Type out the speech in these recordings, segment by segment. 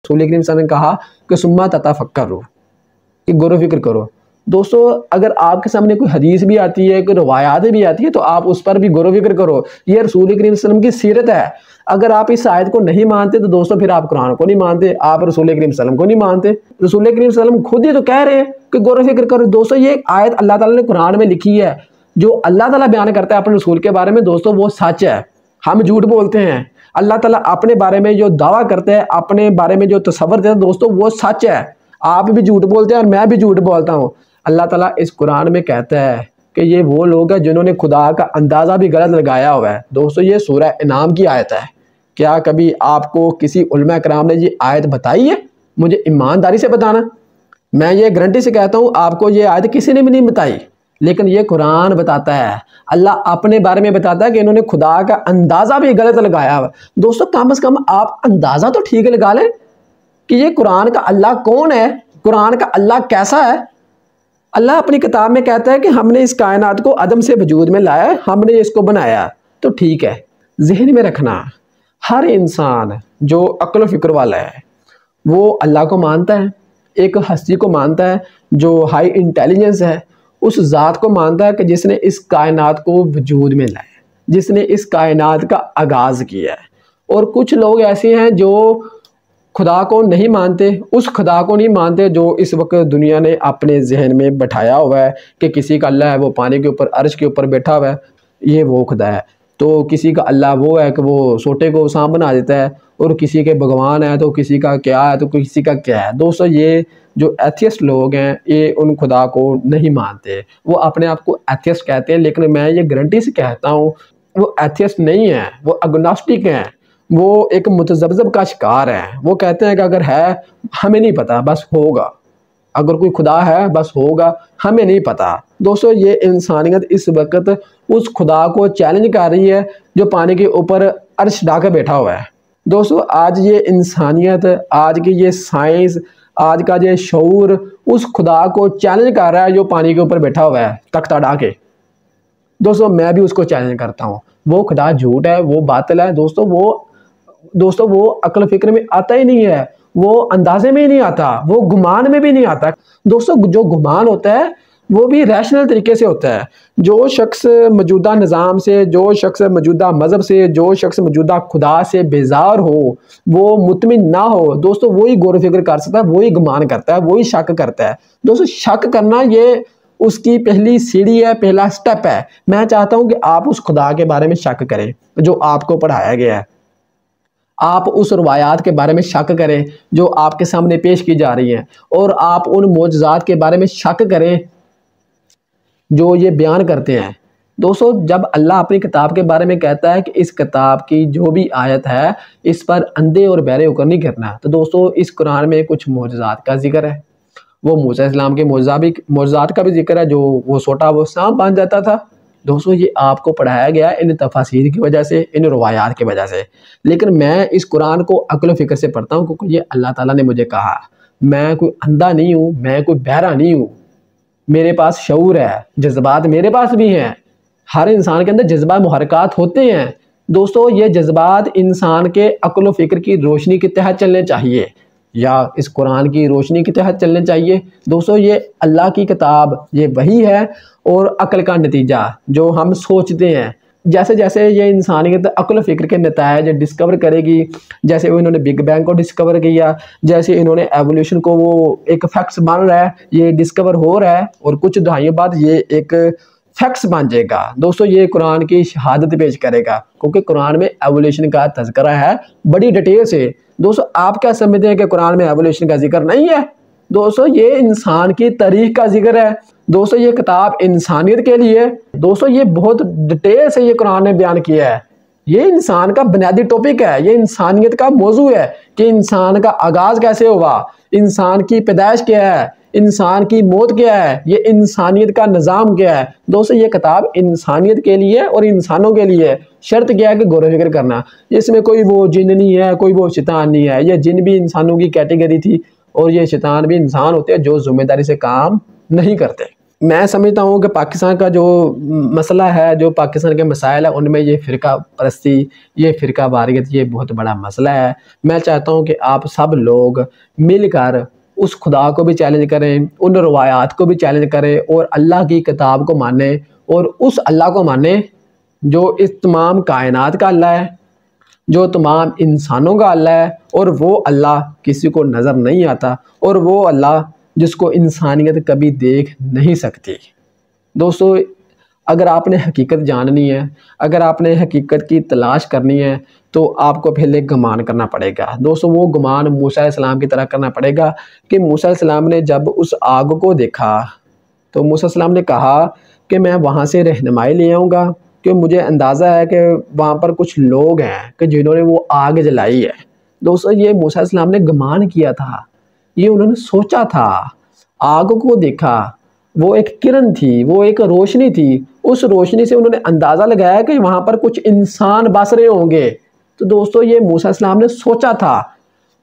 रसूल करीम सल्लल्लाहु अलैहि वसल्लम ने कहा कि सुम्मा ततफक्करू, कि गौर व फिक्र करो। दोस्तों अगर आपके सामने कोई हदीस भी आती है, कोई रवायातें भी आती है, तो आप उस पर भी गौर व फिक्र करो। ये रसूल करीम सल्लल्लाहु अलैहि वसल्लम की सीरत है। अगर आप इस आयत को नहीं मानते तो दोस्तों फिर आप कुरान को नहीं मानते, आप रसूल करीम सल्लल्लाहु अलैहि वसल्लम को नहीं मानते। रसूल करीम सल्लल्लाहु अलैहि वसल्लम खुद ही तो कह रहे हैं कि गौर व फिक्र करो। दोस्तों ये आयत अल्लाह ताला ने कुरान में लिखी है, जो अल्लाह ताला बयान करता है अपने रसूल के बारे में, दोस्तों वो सच है। हम झूठ बोलते हैं। अल्लाह ताला अपने बारे में जो दावा करते हैं, अपने बारे में जो तसव्वुर देते हैं, दोस्तों वो सच है। आप भी झूठ बोलते हैं और मैं भी झूठ बोलता हूँ। अल्लाह ताला इस कुरान में कहता है कि ये वो लोग हैं जिन्होंने खुदा का अंदाज़ा भी गलत लगाया हुआ है। दोस्तों ये सूरह इनाम की आयत है। क्या कभी आपको किसी उलमा कराम ने ये आयत बताई है? मुझे ईमानदारी से बताना। मैं ये गारंटी से कहता हूँ आपको ये आयत किसी ने भी नहीं बताई, लेकिन ये कुरान बताता है। अल्लाह अपने बारे में बताता है कि इन्होंने खुदा का अंदाज़ा भी गलत लगाया हुआ। दोस्तों कम से कम आप अंदाज़ा तो ठीक लगा लें कि ये कुरान का अल्लाह कौन है, कुरान का अल्लाह कैसा है। अल्लाह अपनी किताब में कहता है कि हमने इस कायनात को अदम से वजूद में लाया, हमने इसको बनाया। तो ठीक है, जहन में रखना, हर इंसान जो अक्ल फ़िक्र वाला है वो अल्लाह को मानता है, एक हस्ती को मानता है जो हाई इंटेलिजेंस है, उस ज़ात को मानता है कि जिसने इस कायनात को वजूद में लाया, जिसने इस कायनात का आगाज़ किया है। और कुछ लोग ऐसे हैं जो खुदा को नहीं मानते, उस खुदा को नहीं मानते जो इस वक्त दुनिया ने अपने जहन में बैठाया हुआ है कि किसी का अल्लाह है वो पानी के ऊपर अर्श के ऊपर बैठा हुआ है, ये वो खुदा है। तो किसी का अल्लाह वो है कि वो सोटे को सांप बना देता है, और किसी के भगवान है तो किसी का क्या है तो किसी का क्या है। दोस्तों ये जो एथियस्ट लोग हैं ये उन खुदा को नहीं मानते, वो अपने आप को एथियस्ट कहते हैं, लेकिन मैं ये गारंटी से कहता हूँ वो एथियस्ट नहीं है, वो एग्नोस्टिक हैं, वो एक मुतज़ब्ज़ब का शिकार है। वो कहते हैं कि अगर है हमें नहीं पता, बस होगा, अगर कोई खुदा है बस होगा, हमें नहीं पता। दोस्तों ये इंसानियत इस वक्त उस खुदा को चैलेंज कर रही है जो पानी के ऊपर अर्श ढाकर बैठा हुआ है। दोस्तों आज ये इंसानियत, आज की ये साइंस, आज का ये शऊर उस खुदा को चैलेंज कर रहा है जो पानी के ऊपर बैठा हुआ है तख्ता ढा के। दोस्तों मैं भी उसको चैलेंज करता हूँ, वो खुदा झूठ है, वो बातिल है। दोस्तों वो अक्ल फिक्र में आता ही नहीं है, वो अंदाजे में ही नहीं आता, वो गुमान में भी नहीं आता। दोस्तों जो गुमान होता है वो भी रैशनल तरीके से होता है। जो शख्स मौजूदा निज़ाम से, जो शख्स मौजूदा मज़हब से, जो शख्स मौजूदा खुदा से बेजार हो, वो मुतमिन ना हो, दोस्तों वही गौर फिक्र कर सकता है, वही गुमान करता है, वही शक करता है। दोस्तों शक करना ये उसकी पहली सीढ़ी है, पहला स्टेप है। मैं चाहता हूँ कि आप उस खुदा के बारे में शक करें जो आपको पढ़ाया गया है, आप उस रवायात के बारे में शक करें जो आपके सामने पेश की जा रही हैं, और आप उन मौजज़ात के बारे में शक करें जो ये बयान करते हैं। दोस्तों जब अल्लाह अपनी किताब के बारे में कहता है कि इस किताब की जो भी आयत है इस पर अंधे और बहरे होकर नहीं करना, तो दोस्तों इस कुरान में कुछ मौजज़ात का जिक्र है। वो मूसा इस्लाम के मौजज़ात का भी जिक्र है, जो वो सोटा वो सांप बन जाता था। दोस्तों ये आपको पढ़ाया गया इन तफासीर की वजह से, इन रवायात की वजह से। लेकिन मैं इस कुरान को अक्ल फ़िक्र से पढ़ता हूँ, क्योंकि ये अल्लाह ताला ने मुझे कहा। मैं कोई अंधा नहीं हूँ, मैं कोई बहरा नहीं हूँ, मेरे पास शऊर है, जज्बात मेरे पास भी हैं। हर इंसान के अंदर जज्बा मुहरकात होते हैं। दोस्तों ये जज्बात इंसान के अक्ल फ़िक्र की रोशनी के तहत चलने चाहिए, या इस कुरान की रोशनी के तहत चलने चाहिए। दोस्तों ये अल्लाह की किताब, ये वही है और अक्ल का नतीजा जो हम सोचते हैं। जैसे जैसे ये इंसानियत अक्ल फ़िक्र के नतायज डिस्कवर करेगी, जैसे वो इन्होंने बिग बैंग को डिस्कवर किया, जैसे इन्होंने एवोल्यूशन को, वो एक फैक्ट्स बन रहा है, ये डिस्कवर हो रहा है, और कुछ दहाइयों बाद ये एक फैक्ट्स बन जाएगा। दोस्तों ये कुरान की शहादत पेश करेगा, क्योंकि कुरान में एवोल्यूशन का तज़किरा है बड़ी डिटेल से। दोस्तों आप क्या समझते हैं कि कुरान में एवोल्यूशन का जिक्र नहीं है? दोस्तों ये इंसान की तारीख का जिक्र है। दोस्तों ये किताब इंसानियत के लिए, दोस्तों ये बहुत डिटेल से ये कुरान ने बयान किया है। ये इंसान का बुनियादी टॉपिक है, ये इंसानियत का मौजू है कि इंसान का आगाज़ कैसे हुआ, इंसान की पैदाइश क्या है, इंसान की मौत क्या है, ये इंसानियत का निज़ाम क्या है। दोस्तों ये किताब इंसानियत के लिए और इंसानों के लिए। शर्त क्या है कि गौर फिक्र करना। इसमें कोई वो जिन नहीं है, कोई वो शैतान नहीं है। ये जिन भी इंसानों की कैटेगरी थी और ये शैतान भी इंसान होते हैं जो जिम्मेदारी से काम नहीं करते। मैं समझता हूँ कि पाकिस्तान का जो मसला है, जो पाकिस्तान के मसाइल है, उनमें ये फ़िरका परस्ती, ये फ़िरका वारियत, ये बहुत बड़ा मसला है। मैं चाहता हूँ कि आप सब लोग मिलकर उस खुदा को भी चैलेंज करें, उन रवायात को भी चैलेंज करें और अल्लाह की किताब को मानें और उस अल्लाह को मानें जो इस तमाम कायनात का अल्लाह है, जो तमाम इंसानों का अल्लाह है, और वो अल्लाह किसी को नज़र नहीं आता, और वो अल्लाह जिसको इंसानियत कभी देख नहीं सकती। दोस्तों, अगर आपने हकीकत जाननी है, अगर आपने हकीकत की तलाश करनी है, तो आपको पहले गुमान करना पड़ेगा। दोस्तों, वो गुमान मूसा अलैहिस्सलाम की तरह करना पड़ेगा कि मूसा अलैहिस्सलाम ने जब उस आग को देखा तो मूसा अलैहिस्सलाम ने कहा कि मैं वहाँ से रहनुमाई ले आऊँगा, कि मुझे अंदाज़ा है कि वहाँ पर कुछ लोग हैं कि जिन्होंने वो आग जलाई है। दोस्तों, ये मूसा अलैहिस्सलाम ने गुमान किया था, ये उन्होंने सोचा था। आग को देखा, वो एक किरण थी, वो एक रोशनी थी, उस रोशनी से उन्होंने अंदाज़ा लगाया कि वहाँ पर कुछ इंसान बस रहे होंगे। तो दोस्तों, ये मूसा अलैहिस्सलाम ने सोचा था।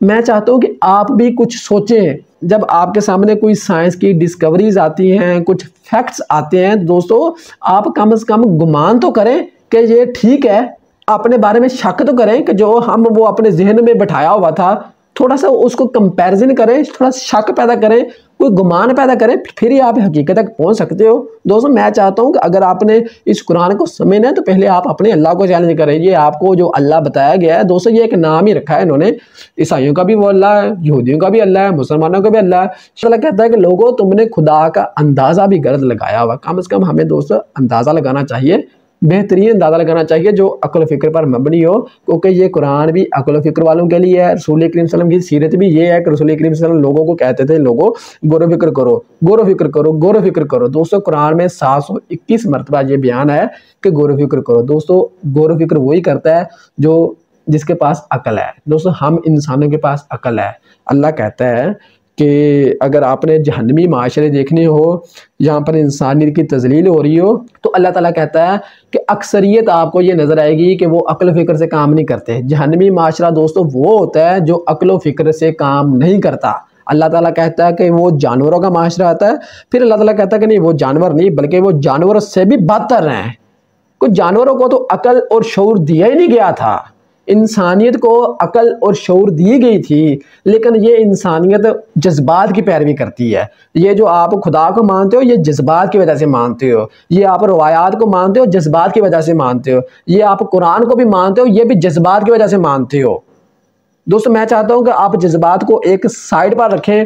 मैं चाहता हूँ कि आप भी कुछ सोचें। जब आपके सामने कोई साइंस की डिस्कवरीज आती हैं, कुछ फैक्ट्स आते हैं, दोस्तों आप कम से कम गुमान तो करें कि ये ठीक है। अपने बारे में शक तो करें कि जो हम वो अपने जहन में बैठाया हुआ था, थोड़ा सा उसको कंपैरिजन करें, थोड़ा शक पैदा करें, कोई गुमान पैदा करें, फिर ही आप हकीकत तक पहुंच सकते हो। दोस्तों, मैं चाहता हूं कि अगर आपने इस कुरान को समझना है तो पहले आप अपने अल्लाह को चैलेंज करें। ये आपको जो अल्लाह बताया गया है, दोस्तों ये एक नाम ही रखा है इन्होंने, ईसाइयों का भी वो अल्लाह है, यहूदियों का भी अल्लाह है, मुसलमानों का भी अल्लाह है। अल्लाह कहता है कि लोगों, तुमने खुदा का अंदाज़ा भी गलत लगाया हुआ। कम से कम हमें दोस्तों अंदाज़ा लगाना चाहिए, बेहतरीन अंदाज़ा लगाना चाहिए जो अक्ल फ़िक्र पर मबनी हो, क्योंकि ये कुरान भी अक्ल फ़िक्र वालों के लिए है। रसूल करीम सल्लल्लाहु अलैहि वसल्लम की सीरत भी ये है कि रसूल करीम सल्लल्लाहु अलैहि वसल्लम लोगों को कहते थे, लोगों गौर फ़िक्र करो, गौर फ़िक्र करो, गौर फ़िक्र करो। दोस्तों, कुरान में 721 मरतबा ये बयान है कि गौर फ़िक्र करो। दोस्तों, गौर फ़िक्र वही करता है जो जिसके पास अक्ल है। दोस्तों, हम इंसानों के पास अक्ल है। अल्लाह कहता है कि अगर आपने जहन्नमी माशरे देखने हो, यहाँ पर इंसानियत की तजलील हो रही हो, तो अल्लाह ताला कहता है कि अक्सरियत आपको ये नज़र आएगी कि वो अक्ल फ़िक्र से काम नहीं करते। जहन्नमी माशरा दोस्तों वो होता है जो अक्ल फ़िक्र से काम नहीं करता। अल्लाह ताला कहता है कि वो जानवरों का माशरा आता है, फिर अल्लाह ताला कहता है कि नहीं, वो जानवर नहीं बल्कि वो जानवरों से भी बदतर हैं। कुछ जानवरों को तो अकल और शऊर दिया ही नहीं गया था, इंसानियत को अकल और शऊर दी गई थी, लेकिन ये इंसानियत जज्बात की पैरवी करती है। ये जो आप खुदा को मानते हो, ये जज्बात की वजह से मानते हो। ये आप रवायात को मानते हो, जज्बात की वजह से मानते हो। ये आप कुरान को भी मानते हो, ये भी जज्बात की वजह से मानते हो। दोस्तों, मैं चाहता हूं कि आप जज्बात को एक साइड पर रखें,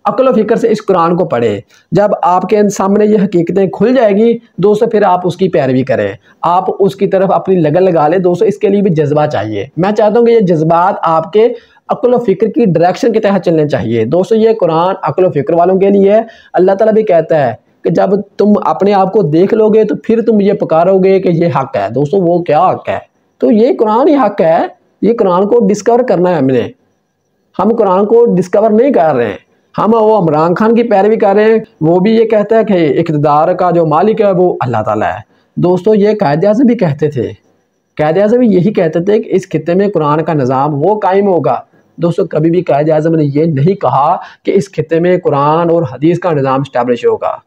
अक्ल व फिक्र से इस कुरान को पढ़े। जब आपके सामने ये हकीकतें खुल जाएगी दोस्तों, फिर आप उसकी पैरवी करें, आप उसकी तरफ अपनी लगन लगा लें। दोस्तों, इसके लिए भी जज्बा चाहिए। मैं चाहता हूँ कि ये जज्बात आपके अक्ल व फिक्र की डायरेक्शन के तहत चलने चाहिए। दोस्तों, ये कुरान अक्ल व फिक्र वालों के लिए है। अल्लाह ताला भी कहता है कि जब तुम अपने आप को देख लोगे तो फिर तुम ये पुकारोगे कि ये हक है। दोस्तों, वो क्या हक है? तो ये कुरान ही हक है। ये कुरान को डिस्कवर करना है हमने। हम कुरान को डिस्कवर नहीं कर रहे हैं, हम वो इमरान खान की पैरवी कर रहे हैं। वो भी ये कहता है कि इक़्तिदार का जो मालिक है वो अल्लाह ताला है। दोस्तों, ये कायदे आज़म भी कहते थे, कायदे आज़म भी यही कहते थे कि इस खित्ते में कुरान का निज़ाम वो कायम होगा। दोस्तों, कभी भी कायदे आज़म ने ये नहीं कहा कि इस खित्ते में कुरान और हदीस का निज़ाम इस्टेब्लिश होगा,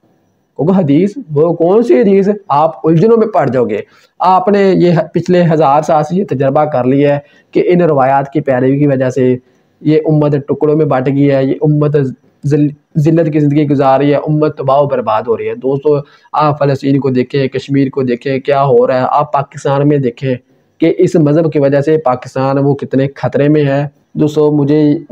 क्योंकि हदीस वो कौन सी हदीस है, आप उलझनों में पड़ जाओगे। आपने ये पिछले 1000 साल से ये तजर्बा कर लिया है कि इन रवायात की पैरवी की वजह से ये उम्मत टुकड़ों में बट गई है, ये उम्मत जिल्लत की ज़िंदगी गुजार रही है, उम्मत तबाह बर्बाद हो रही है। दोस्तों, आप फ़लस्तीन को देखें, कश्मीर को देखें, क्या हो रहा है। आप पाकिस्तान में देखें कि इस मज़हब की वजह से पाकिस्तान वो कितने ख़तरे में है। दोस्तों,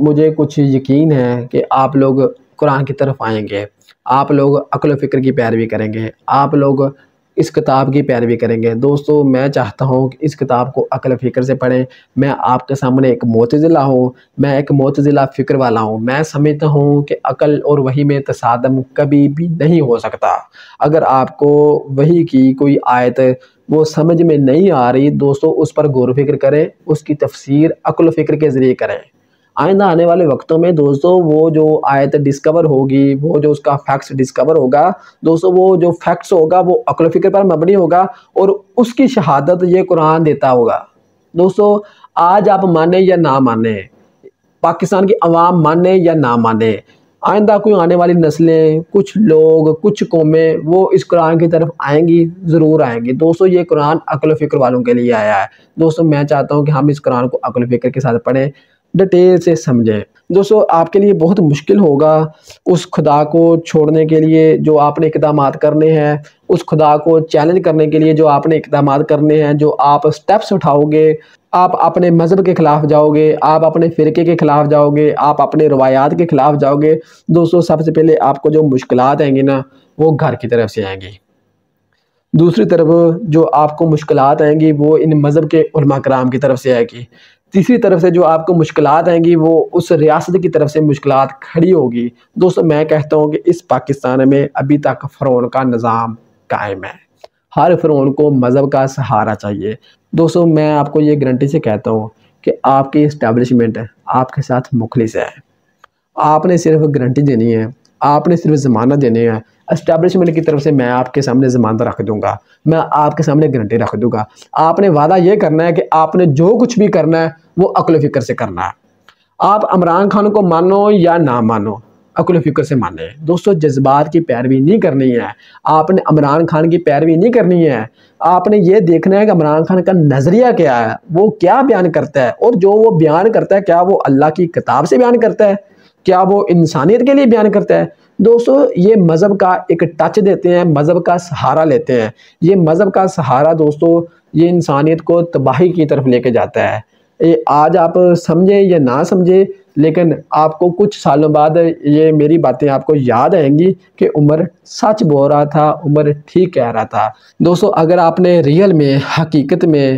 मुझे कुछ यकीन है कि आप लोग कुरान की तरफ आएंगे, आप लोग अक्ल फ़िक्र की पैरवी करेंगे, आप लोग इस किताब की पैरवी करेंगे। दोस्तों, मैं चाहता हूँ कि इस किताब को अक्ल फ़िक्र से पढ़ें। मैं आपके सामने एक मोतज़िला हूँ, मैं एक मोतज़िला फ़िक्र वाला हूँ। मैं समझता हूँ कि अक्ल और वही में तसादम कभी भी नहीं हो सकता। अगर आपको वही की कोई आयत वो समझ में नहीं आ रही, दोस्तों उस पर गौर फ़िक्र करें, उसकी तफसीर अक्ल फ़िक्र के ज़रिए करें। आइंदा आने वाले वक्तों में दोस्तों वो जो आयत डिस्कवर होगी, वो जो उसका फैक्ट्स डिस्कवर होगा, दोस्तों वो जो फैक्ट्स होगा वो अक्ल फ़िक्र पर मबनी होगा और उसकी शहादत ये कुरान देता होगा। दोस्तों, आज आप माने या ना माने, पाकिस्तान की अवाम माने या ना माने, آئندہ کوئی آنے والی نسلیں، کچھ لوگ، کچھ قومیں وہ اس قرآن کی طرف آئیں گی، ضرور آئیں گی۔ دوستو یہ قرآن عقل و فکر والوں کے لیے آیا ہے۔ دوستو میں چاہتا ہوں کہ ہم اس قرآن کو عقل و فکر کے ساتھ پڑھیں، ڈیٹیل سے سمجھیں۔ دوستو آپ کے لیے بہت مشکل ہوگا اس خدا کو چھوڑنے کے لیے جو آپ نے اقدامات کرنے ہیں، اس خدا کو چیلنج کرنے کے لیے جو آپ نے اقدامات کرنے ہیں، جو آپ سٹیپس اٹھاؤ گے۔ آپ اپنے مذہب کے خلاف جاؤ گے، آپ اپنے فرقے کے خلاف جاؤ گے، آپ اپنے روایات کے خلاف جاؤ گے۔ دوستو سب سے پہلے آپ کو جو مشکلات آئیں گی نا، وہ گھر کی طرف سے آئیں گی۔ دوسری طرف جو آپ کو مشکلات آئیں گی وہ ان مذہب کے علماء کرام کی طرف سے آئے گی۔ تیسری طرف سے جو آپ کو مشکلات آئیں گی وہ اس ریاست کی طرف سے مشکلات کھڑی ہوگی۔ دوستو میں کہتا ہوں کہ اس پاکستان میں ابھی تک فرعون کا نظام قائم ہے۔ ہر فرعون کو مذہب کا سہارا چاہیے۔ دوستو میں آپ کو یہ گارنٹی سے کہتا ہوں کہ آپ کی اسٹیبلشمنٹ آپ کے ساتھ مخلص ہے۔ آپ نے صرف گارنٹی دینی ہے، آپ نے صرف ضمانت دینے ہے۔ اسٹیبلشمنٹ کی طرف سے میں آپ کے سامنے ضمانت رکھ دوں گا، میں آپ کے سامنے گارنٹی رکھ دوں گا۔ آپ نے وعدہ یہ کرنا ہے کہ آپ نے جو کچھ بھی کرنا ہے وہ عقل و فکر سے کرنا ہے۔ آپ عمران خان کو مانو یا نہ مانو، عقل و فکر سے مانے۔ دوستو جذبات کی پیروی نہیں کرنی ہے، آپ نے عمران خان کی پیروی نہیں کرنی ہے۔ آپ نے یہ دیکھنا ہے کہ عمران خان کا نظریہ کیا ہے، وہ کیا بیان کرتا ہے، اور جو وہ بیان کرتا ہے کیا وہ اللہ کی کتاب سے بیان کرتا ہے، کیا وہ انسانیت کے لیے بیان کرتا ہے۔ دوستو یہ مذہب کا ایک ٹچ دیتے ہیں، مذہب کا سہارا لیتے ہیں۔ یہ مذہب کا سہارا دوستو یہ انسانیت کو تباہی کی طرف لے کے جاتا ہے۔ آج آپ سمجھیں یا نہ سمجھیں، لیکن آپ کو کچھ سالوں بعد یہ میری باتیں آپ کو یاد آئیں گی کہ عمر سچ بول رہا تھا، عمر ٹھیک کہہ رہا تھا۔ دوستو اگر آپ نے ریئل میں، حقیقت میں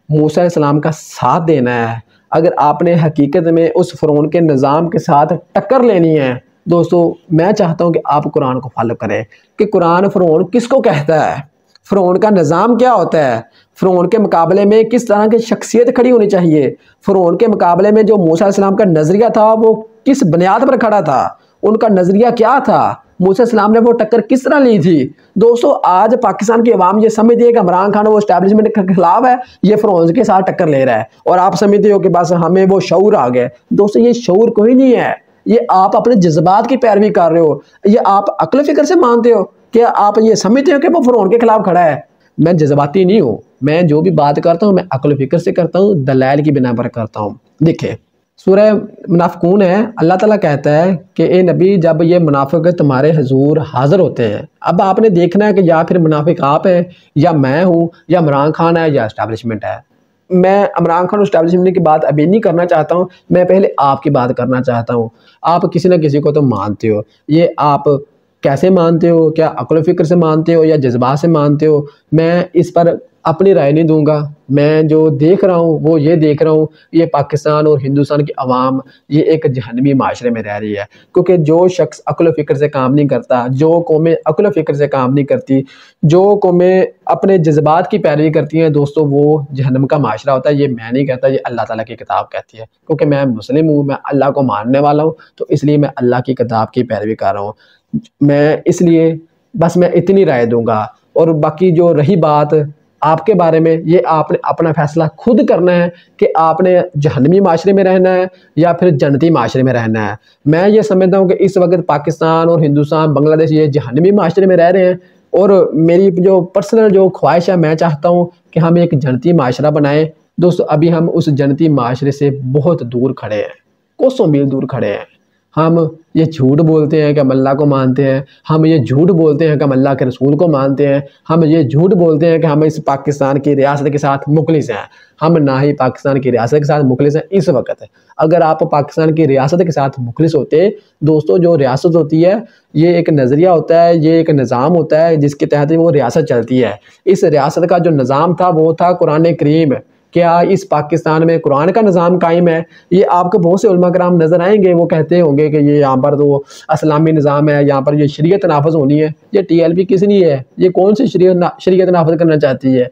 موسیٰ علیہ السلام کا ساتھ دینا ہے، اگر آپ نے حقیقت میں اس فرعون کے نظام کے ساتھ ٹکر لینی ہے، دوستو میں چاہتا ہوں کہ آپ قرآن کو فالو کریں کہ قرآن فرعون کس کو کہتا ہے، فرعون کا نظام کیا ہوتا ہے، فرعون کے مقابلے میں کس طرح کی شخصیت کھڑی ہونی چاہیے، فرعون کے مقابلے میں جو موسیٰ علیہ السلام کا نظریہ تھا وہ کس بنیاد پر کھڑا تھا، ان کا نظریہ کیا تھا، موسیٰ علیہ السلام نے وہ ٹکر کس طرح لی تھی۔ دوستو آج پاکستان کی عوام یہ سمجھتی ہے کہ عمران خان وہ اسٹیبلشمنٹ کے خلاف ہے، یہ فرعون کے ساتھ ٹکر لے رہا ہے، اور آپ سمجھتے ہو کہ بس ہمیں وہ شعور آ گئے۔ دوستو یہ شعور کوئی نہیں ہے، یہ آپ اپنے جذبات کی پیروی کر رہے ہو، یہ آپ عقل فکر سے مانتے ہو کہ آپ یہ سمجھتے ہو کہ وہ فرعون کے خلاف کھڑا ہے۔ میں جذباتی نہیں ہوں، میں جو بھی بات کرتا ہوں میں عقل و فکر سے کرتا ہوں، دلائل کی بنا پر کرتا ہوں۔ دیکھیں سورہ منافقون ہے، اللہ تعالیٰ کہتا ہے کہ اے نبی جب یہ منافق تمہارے حضور حاضر ہوتے ہیں، اب آپ نے دیکھنا ہے کہ یا پھر منافق آپ ہیں یا میں ہوں یا عمران خان ہے یا اسٹیبلشمنٹ ہے۔ میں عمران خان اسٹیبلشمنٹ کی بات ابھی نہیں کرنا چاہتا ہوں، میں پہلے آپ کی بات کرنا چاہتا ہوں۔ آپ کسی نہ کسی کو تو مانتے ہو، یہ آپ کیسے مانتے ہو، کیا عقل و فکر سے مانتے ہو یا جذبات سے مانتے ہو، میں اس پر اپنی رائے نہیں دوں گا۔ میں جو دیکھ رہا ہوں وہ یہ دیکھ رہا ہوں، یہ پاکستان اور ہندوستان کی عوام یہ ایک جہنمی معاشرے میں رہ رہی ہے، کیونکہ جو شخص عقل و فکر سے کام نہیں کرتا، جو قومیں عقل و فکر سے کام نہیں کرتی، جو قومیں اپنے جذبات کی پیروی کرتی ہیں، دوستو وہ جہنم کا معاشرہ ہوتا ہے۔ یہ میں نہیں کہتا، یہ اللہ تعالیٰ کی کتاب کہتی ہے، کیونکہ میں مسلم ہوں، میں اللہ کو ماننے والا ہوں، تو اس لیے میں اللہ کی کتاب کی پیروی کر رہا ہوں۔ میں اس لیے بس میں اتنی رائے دوں گا، اور باقی جو رہی بات آپ کے بارے میں، یہ آپ نے اپنا فیصلہ خود کرنا ہے کہ آپ نے جہنمی معاشرے میں رہنا ہے یا پھر جنتی معاشرے میں رہنا ہے۔ میں یہ سمجھتا ہوں کہ اس وقت پاکستان اور ہندوستان، بنگلہ دیش یہ جہنمی معاشرے میں رہ رہے ہیں، اور میری جو پرسنل جو خواہش ہے، میں چاہتا ہوں کہ ہم ایک جنتی معاشرہ بنائیں۔ دوستو ابھی ہم اس جنتی معاشرے سے بہت دور کھڑے ہیں، کوسوں میل دور کھڑے ہیں۔ ہم یہ جھوٹ بولتے ہیں کہ ہم اللہ کو مانتے ہیں، ہم یہ جھوٹ بولتے ہیں کہ ہم اللہ کے رسول کو مانتے ہیں، ہم یہ جھوٹ بولتے ہیں کہ ہم اس پاکستان کی ریاست کے ساتھ مخلص ہیں۔ ہم نہ ہی پاکستان کی ریاست کے ساتھ مخلص ہیں اس وقت۔ اگر آپ پاکستان کی ریاست کے ساتھ مخلص ہوتے، دوستو جو ریاست ہوتی ہے یہ ایک نظریہ ہوتا ہے، یہ ایک نظام ہوتا ہے جس کے تحت وہ ریاست چلتی ہے۔ اس ریاست کا جو نظام تھا وہ تھا قرآن کریم۔ کیا اس پاکستان میں قرآن کا نظام قائم ہے؟ یہ آپ کو بہت سے علماء کرام نظر آئیں گے، وہ کہتے ہوں گے کہ یہ یہاں پر تو اسلامی نظام ہے، یہاں پر یہ شریعت نافذ ہونی ہے۔ یہ ٹی ایل پی کس لیے ہے؟ یہ کون سی شریعت نافذ کرنا چاہتی ہے؟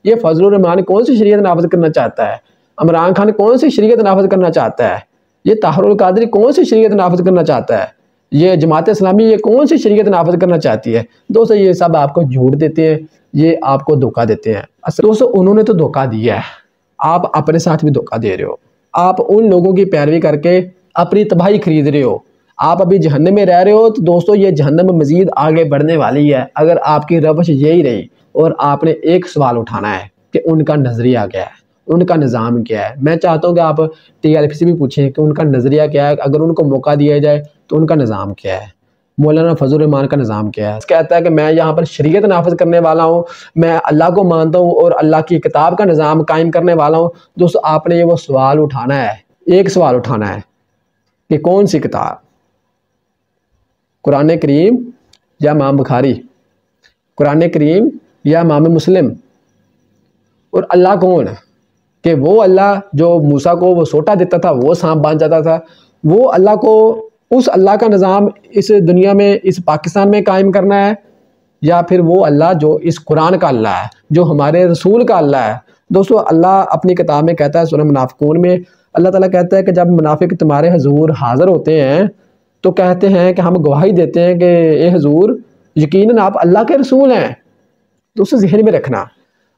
یہ فضل الرحمان کون سی شریعت نافذ کرنا چاہتا ہے؟ عمران خان کون سی شریعت نافذ کرنا چاہتا ہے؟ یہ طاہر القادری کون سی شریعت نافذ کرنا چاہتا ہے؟ یہ جماعت اسلامی یہ کون سی شریعت نافذ کرنا چاہتی ہے؟ دوستو یہ سب آپ کو جھوٹ دیتے ہیں، یہ آپ کو دھوکہ دیتے ہیں۔ دوستو انہوں نے تو دھوکہ دیا ہے، آپ اپنے ساتھ بھی دھوکہ دے رہے ہو۔ آپ ان لوگوں کی پیروی کر کے اپنی تباہی خرید رہے ہو۔ آپ ابھی جہنم میں رہ رہے ہو تو دوستو یہ جہنم مزید آگے بڑھنے والی ہے اگر آپ کی روش یہی رہی اور آپ نے ایک سوال اٹھانا ہے کہ ان کا نظریہ کیا ہے، ان کا نظام کیا ہے۔ میں چاہتا ہوں کہ آپ TLP سے بھی پوچھیں کہ ان کا نظریہ کیا ہے، اگر ان کو موقع دیا جائے تو ان کا نظام کیا ہے۔ مولانا فضل الرحمان کا نظام کیا ہے؟ کہتا ہے کہ میں یہاں پر شریعت نافذ کرنے والا ہوں، میں اللہ کو مانتا ہوں اور اللہ کی کتاب کا نظام قائم کرنے والا ہوں۔ دوستو آپ نے یہ وہ سوال اٹھانا ہے، ایک سوال اٹھانا ہے کہ کون سی کتاب، قرآن کریم یا امام بخاری، قرآن کریم یا امام مسلم، اور اللہ کون ہے؟ کہ وہ اللہ جو موسیٰ کو وہ سوٹا دیتا تھا وہ سانپ بن جاتا تھا، وہ اللہ کو، اس اللہ کا نظام اس دنیا میں اس پاکستان میں قائم کرنا ہے، یا پھر وہ اللہ جو اس قرآن کا اللہ ہے، جو ہمارے رسول کا اللہ ہے۔ دوستو اللہ اپنی کتاب میں کہتا ہے، سورہ منافقون میں اللہ تعالیٰ کہتا ہے کہ جب منافق تمہارے حضور حاضر ہوتے ہیں تو کہتے ہیں کہ ہم گواہی دیتے ہیں کہ اے حضور یقیناً آپ اللہ کے رسول ہیں۔ دوستو ذہن میں رکھنا،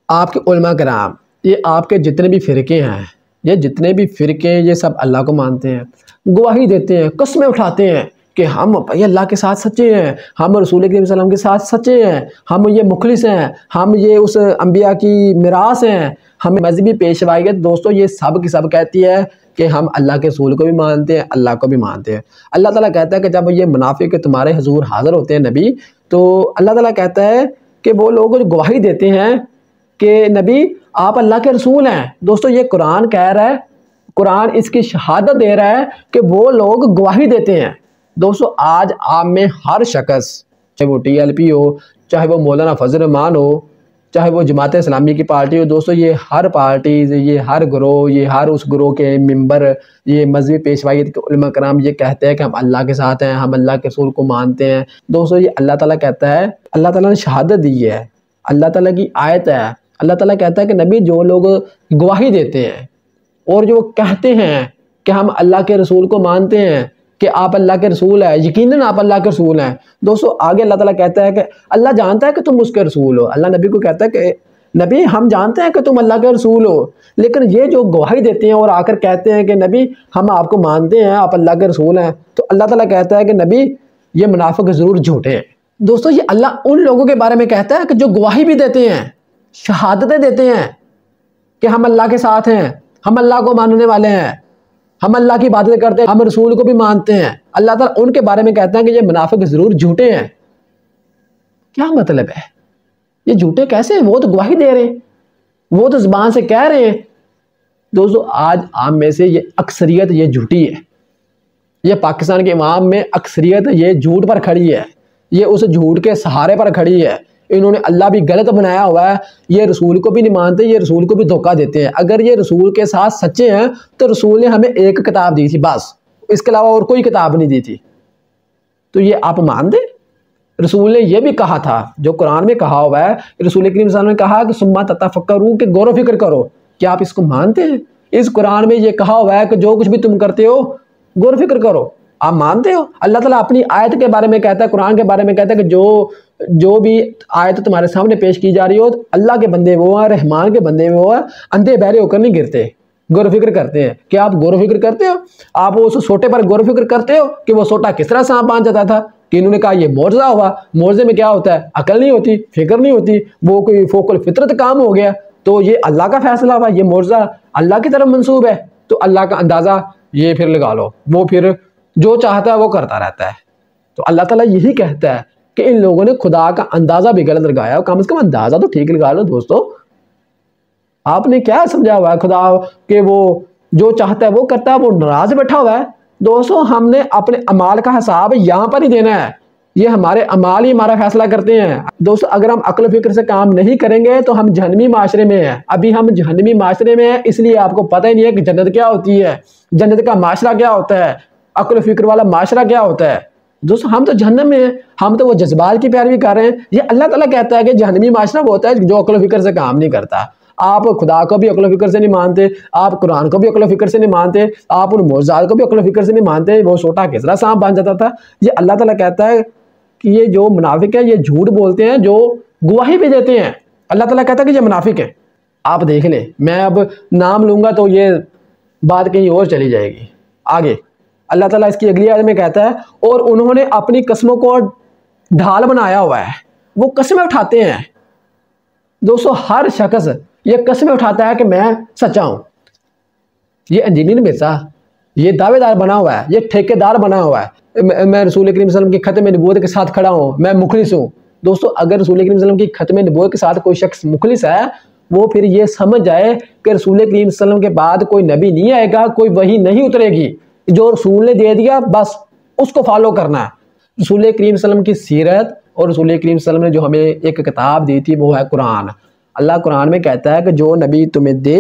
آپ کے علماء کرام، یہ آپ کے جتنے بھی فرقے ہیں، یہ جتنے بھی فرقے یہ سب اللہ کو مانتے ہیں، گواہی دیتے ہیں، قسمیں اٹھاتے ہیں کہ ہم بھائی اللہ کے ساتھ سچے ہیں، ہم رسول کریم صلی اللہ علیہ وسلم کے ساتھ سچے ہیں، ہم یہ مخلص ہیں، ہم یہ اس انبیاء کی میراث ہیں، ہم مذہبی پیشوائیت۔ دوستو یہ سب کی سب کہتی ہے کہ ہم اللہ کے رسول کو بھی مانتے ہیں، اللہ کو بھی مانتے ہیں۔ اللہ تعالیٰ کہتا ہے کہ جب یہ منافق تمہارے حضور حاضر ہوتے ہیں نبی، تو اللہ تعالیٰ کہتا ہے کہ وہ لوگ جو گواہی دیتے ہیں کہ نبی آپ اللہ کے رسول ہیں۔ دوستو یہ قرآن کہہ رہا ہے، قرآن اس کی شہادت دے رہا ہے کہ وہ لوگ گواہی دیتے ہیں۔ دوستو آج آپ میں ہر شخص، چاہے وہ TLP ہو، چاہے وہ مولانا فضل الرحمان ہو، چاہے وہ جماعت اسلامی کی پارٹی ہو، دوستو یہ ہر پارٹیز، یہ ہر گروہ، یہ ہر اس گروہ کے ممبر، یہ مذہبی پیشوائیت کے علماء کرام یہ کہتے ہیں کہ ہم اللہ کے ساتھ ہیں، ہم اللہ کے رسول کو مانتے ہیں۔ دوستو یہ اللہ تعالیٰ کہتا ہے، اللہ تعالیٰ نے شہادت دی ہے، اللہ تعالیٰ کی آیت ہے، اللہ تعالیٰ کہتا ہے کہ نبی جو لوگ گواہی دیتے ہیں اور جو کہتے ہیں کہ ہم اللہ کے رسول کو مانتے ہیں کہ آپ اللہ کے رسول ہیں، یقیناً آپ اللہ کے رسول ہیں۔ دوستو آگے اللہ تعالیٰ کہتا ہے کہ اللہ جانتا ہے کہ تم اس کے رسول ہو، اللہ نبی کو کہتا ہے کہ نبی ہم جانتے ہیں کہ تم اللہ کے رسول ہو، لیکن یہ جو گواہی دیتے ہیں اور آ کر کہتے ہیں کہ نبی ہم آپ کو مانتے ہیں، آپ اللہ کے رسول ہیں، تو اللہ تعالیٰ کہتا ہے کہ نبی یہ منافق ضرور جھوٹے ہیں۔ دوستو یہ اللہ ان لوگوں کے بارے میں کہتا ہے کہ جو گواہی بھی دیتے ہیں، شہادتیں دیتے ہیں کہ ہم اللہ کے ساتھ ہیں، ہم اللہ کو ماننے والے ہیں، ہم اللہ کی عبادت کرتے ہیں، ہم رسول کو بھی مانتے ہیں۔ اللہ تعالیٰ ان کے بارے میں کہتا ہے کہ یہ منافق ضرور جھوٹے ہیں۔ کیا مطلب ہے؟ یہ جھوٹے کیسے ہیں؟ وہ تو گواہی دے رہے ہیں، وہ تو زبان سے کہہ رہے ہیں۔ دوستو آج عام میں سے یہ اکثریت یہ جھوٹی ہے، یہ پاکستان کے عوام میں اکثریت یہ جھوٹ پر کھڑی ہے، یہ اس جھوٹ کے سہارے پر کھڑی ہے۔ انہوں نے اللہ بھی غلط بنایا ہوا ہے، یہ رسول کو بھی نہیں مانتے، یہ رسول کو بھی دھوکہ دیتے ہیں۔ اگر یہ رسول کے ساتھ سچے ہیں تو رسول نے ہمیں ایک کتاب دی تھی بس، اس کے علاوہ اور کوئی کتاب نہیں دی تھی، تو یہ آپ مان دیں؟ رسول نے یہ بھی کہا تھا، جو قرآن میں کہا ہوا ہے، رسول کریم صلی اللہ علیہ وسلم نے کہا کہ ثم تتفکروا، کہ غور و فکر کرو۔ کیا آپ اس کو مانتے ہیں؟ اس قرآن میں یہ کہا ہوا ہے کہ جو کچھ بھی تم کرتے ہو غور و فکر کرو، آپ مانتے ہو؟ اللہ تعالیٰ اپنی آیت کے بارے میں کہتا ہے، قرآن کے بارے میں کہتا ہے کہ جو بھی آیت تمہارے سامنے پیش کی جا رہی ہو، اللہ کے بندے وہ ہیں، رحمان کے بندے وہ ہیں، اندھے بہرے ہو کر نہیں گرتے، غور و فکر کرتے ہیں۔ کیا آپ غور و فکر کرتے ہو؟ آپ اس سوٹے پر غور و فکر کرتے ہو کہ وہ سوٹا کس طرح سانپ بن جاتا تھا؟ کہ انہوں نے کہا یہ معجزہ ہوا، معجزے میں کیا ہوتا ہے؟ عقل نہیں ہوتی، فکر نہیں ہوتی، وہ کوئی فوق الفطرت کام ہو گیا، تو یہ اللہ کا فیصلہ ہوا، یہ معجزہ اللہ کی طرف منسوب ہے، تو اللہ کا اندازہ یہ پھر لگا لو، وہ پھر جو چاہتا ہے وہ کرتا رہتا ہے۔ تو اللہ تعالیٰ یہی کہتا ہے کہ ان لوگوں نے خدا کا اندازہ بھی غلط لگایا، کم از کم اندازہ تو ٹھیک لگا لو۔ دوستو آپ نے کیا سمجھا ہوا ہے خدا کہ وہ جو چاہتا ہے وہ کرتا ہے، وہ ناراض بیٹھا ہوا ہے؟ دوستو ہم نے اپنے اعمال کا حساب یہاں پر ہی دینا ہے، یہ ہمارے اعمال ہی ہمارا فیصلہ کرتے ہیں۔ دوستو اگر ہم عقل و فکر سے کام نہیں کریں گے تو ہم جہنمی معاشرے میں ہیں، ابھی ہم جہنمی معاشرے میں ہیں، اس لیے آپ کو پتہ ہی نہیں ہے کہ جنت کیا ہوتی ہے، جنت کا معاشرہ کیا ہوتا ہے، عقل و فکر والا معاشرہ کیا ہوتا ہے۔ دوستو ہم تو جہنم میں ہیں، ہم تو وہ جذبات کی پیروی کر رہے ہیں۔ یہ اللہ تعالیٰ کہتا ہے کہ جہنمی معاشرہ وہ ہوتا ہے جو عقل و فکر سے کام نہیں کرتا۔ آپ خدا کو بھی عقل و فکر سے نہیں مانتے، آپ قرآن کو بھی عقل و فکر سے نہیں مانتے، آپ ان معجزات کو بھی عقل و فکر سے نہیں مانتے، وہ سوٹا کس طرح سانپ بن جاتا تھا۔ یہ اللہ تعالیٰ کہتا ہے کہ یہ جو منافق ہیں یہ جھوٹ بولتے ہیں، جو گواہی بھی دیتے ہیں۔ اللہ تعالیٰ کہتا ہے کہ یہ منافق ہیں۔ آپ دیکھ لیں، میں اب نام لوں گا تو یہ بات کہیں اور چلی جائے گی۔ آگے اللہ ताला इसकी अगली आयत में कहता है और उन्होंने अपनी कस्मों को ढाल बनाया हुआ है, वो कस्में उठाते हैं। दोस्तों हर शख्स ये कस्में उठाता है कि मैं सच्चा हूँ। ये इंजीनियर मिर्जा ये दावेदार बना हुआ है, ये ठेकेदार बना हुआ है, मैं रसूल करीम सल्लल्लाहु अलैहि वसल्लम की खत्म नबूवत के साथ खड़ा हूँ, मैं मुखलिस हूँ। दोस्तों अगर रसूल करीम सल्लल्लाहु अलैहि वसल्लम की खत्म नबूवत के साथ कोई शख्स मुखलिस है, वो फिर ये समझ जाए कि रसूल करीम सल्लल्लाहु अलैहि वसल्लम के बाद कोई नबी नहीं आएगा, कोई वही नहीं उतरेगी, जो रसूल ने दे दिया बस उसको फॉलो करना है। रसूल करीम सल्लल्लाहु अलैहि वसल्लम की सीरत और रसूल करीम सल्लल्लाहु अलैहि वसल्लम ने जो हमें एक किताब दी थी वो है कुरान। अल्लाह कुरान में कहता है कि जो नबी तुम्हें दे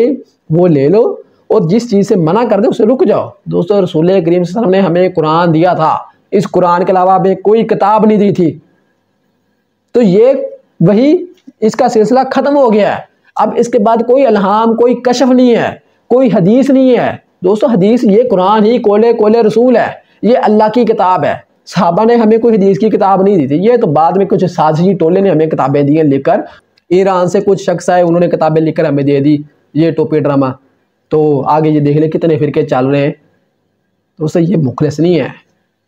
वो ले लो और जिस चीज़ से मना कर दे उससे रुक जाओ। दोस्तों रसूल करीम सल्लल्लाहु अलैहि वसल्लम ने हमें कुरान दिया था, इस कुरान के अलावा हमें कोई किताब नहीं दी थी। तो ये वही इसका सिलसिला ख़त्म हो गया है। अब इसके बाद कोई इल्हाम, कोई कशफ नहीं है, कोई हदीस नहीं है। दोस्तों हदीस ये कुरान ही कोले कोले रसूल है, ये अल्लाह की किताब है। सहाबा ने हमें कोई हदीस की किताब नहीं दी थी, ये तो बाद में कुछ साजिशी टोले ने हमें किताबें दी हैं लिखकर। ईरान से कुछ शख्स आए, उन्होंने किताबें लिखकर हमें दे दी, ये टोपी ड्रामा। तो आगे ये देख ले कितने फिरके चल रहे हैं। दोस्तों ये मुखलिस नहीं है,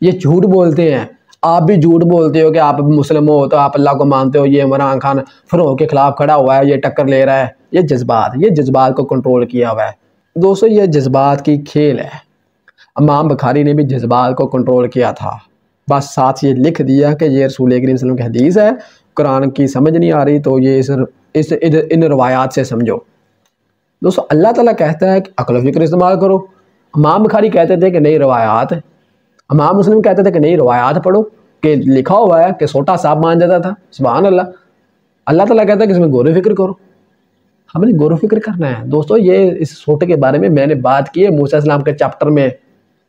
ये झूठ बोलते हैं। आप भी झूठ बोलते हो कि आप मुस्लिम हो तो आप अल्लाह को मानते हो। ये इमरान खान फ़रोह के ख़िलाफ़ खड़ा हुआ है, ये टक्कर ले रहा है। ये जज्बात को कंट्रोल किया हुआ है। दोस्तों ये जज्बात की खेल है। इमाम बुखारी ने भी जज्बात को कंट्रोल किया था, बस साथ ये लिख दिया कि ये रसूल करीम सल्लल्लाहु अलैहि वसल्लम की हदीस है, कुरान की समझ नहीं आ रही तो ये इन रवायात से समझो। दोस्तों अल्लाह ताला कहता है कि अक्ल फ़िक्र इस्तेमाल करो। इमाम बुखारी कहते थे कि नहीं रवायात, इमाम मुस्लिम कहते थे कि नहीं रवायात पढ़ो, कि लिखा हुआ है कि सोटा साहब मान जाता था। सुभान अल्लाह। अल्लाह ताला कहता है कि इसमें गौर फिक्र करो, हमने गौर फिक्र करना है। दोस्तों ये इस सोटे के बारे में मैंने बात की है मूसा अलैहिस्सलाम के चैप्टर में।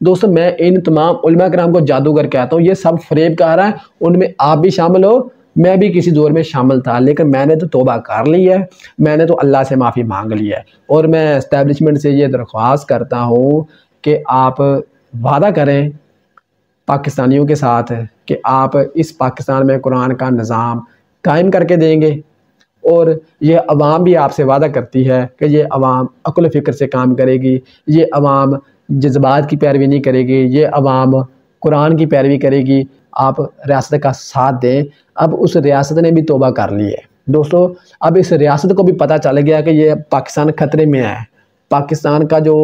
दोस्तों मैं इन तमाम उलमा किराम को जादूगर कहता हूँ, ये सब फरेब कह रहा है, उनमें आप भी शामिल हो, मैं भी किसी दौर में शामिल था, लेकिन मैंने तो तौबा कर ली है, मैंने तो अल्लाह से माफ़ी मांग ली है। और मैं इस्टेब्लिशमेंट से ये दरख्वास्त करता हूँ कि आप वादा करें पाकिस्तानियों के साथ कि आप इस पाकिस्तान में कुरान का निज़ाम कायम करके देंगे। और ये अवाम भी आपसे वादा करती है कि ये अवाम अक्ल फ़िक्र से काम करेगी, ये अवाम जज्बात की पैरवी नहीं करेगी, ये अवाम कुरान की पैरवी करेगी। आप रियासत का साथ दें। अब उस रियासत ने भी तौबा कर ली है। दोस्तों अब इस रियासत को भी पता चल गया कि ये पाकिस्तान ख़तरे में है। पाकिस्तान का जो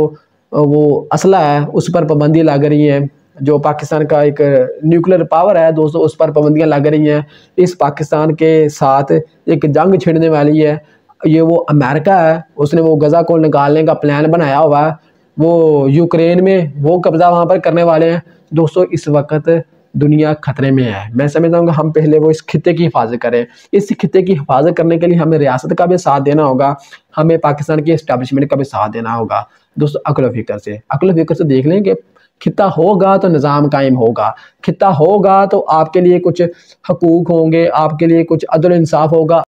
वो असला है उस पर पाबंदी लग रही है, जो पाकिस्तान का एक न्यूक्लियर पावर है दोस्तों उस पर पाबंदियाँ लग रही हैं। इस पाकिस्तान के साथ एक जंग छिड़ने वाली है, ये वो अमेरिका है, उसने वो गज़ा को निकालने का प्लान बनाया हुआ है, वो यूक्रेन में वो कब्ज़ा वहाँ पर करने वाले हैं। दोस्तों इस वक्त दुनिया ख़तरे में है। मैं समझता हूँ कि हम पहले वो इस खित्ते की हिफाजत करें। इस खित्ते की हिफाजत करने के लिए हमें रियासत का भी साथ देना होगा, हमें पाकिस्तान की इस्टेब्लिशमेंट का भी साथ देना होगा। दोस्तों अक्ल फ़िक्र से देख लें कि खित्ता होगा तो निज़ाम कायम होगा, खित्ता होगा तो आपके लिए कुछ हकूक़ होंगे, आपके लिए कुछ अदल इंसाफ होगा।